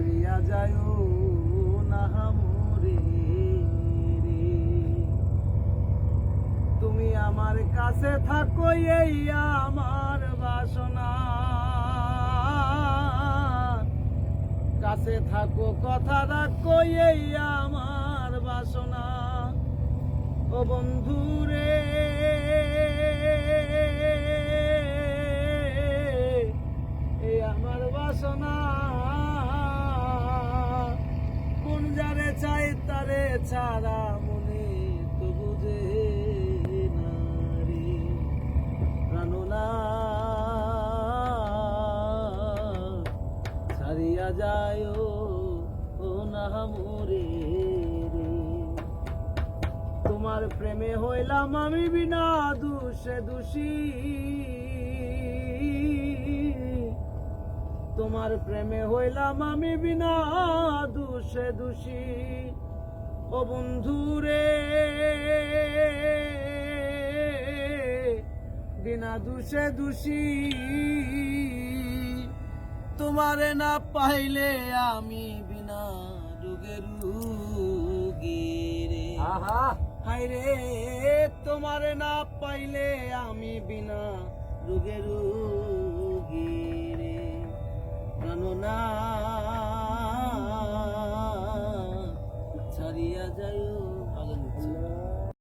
ছাড়িয়া যায়ও না মোরে রে। তুমি আমার কাছে থাকো এই আমার বাসনা, কাছে থাকো কথা রাখো এই আমার বাসনা। ও বন্ধু রে এই আমার বাসনা, কোন যারে চাই তারে ছাড়া মনে তো বুঝে না রে। প্রাণনা ছাড়িয়া যায় ও না মোরে রে। তোমার প্রেমে হইলাম আমি বিনা দোষে দোষী, তোমার প্রেমে হইলাম আমি বিনা দোষে দোষী। ও বন্ধু রে বিনা দোষে দোষী, তোমারে না পাইলে আমি বিনা রোগে রোগী রে। হায় রে তোমারে না পাইলে আমি বিনা রোগে রোগী।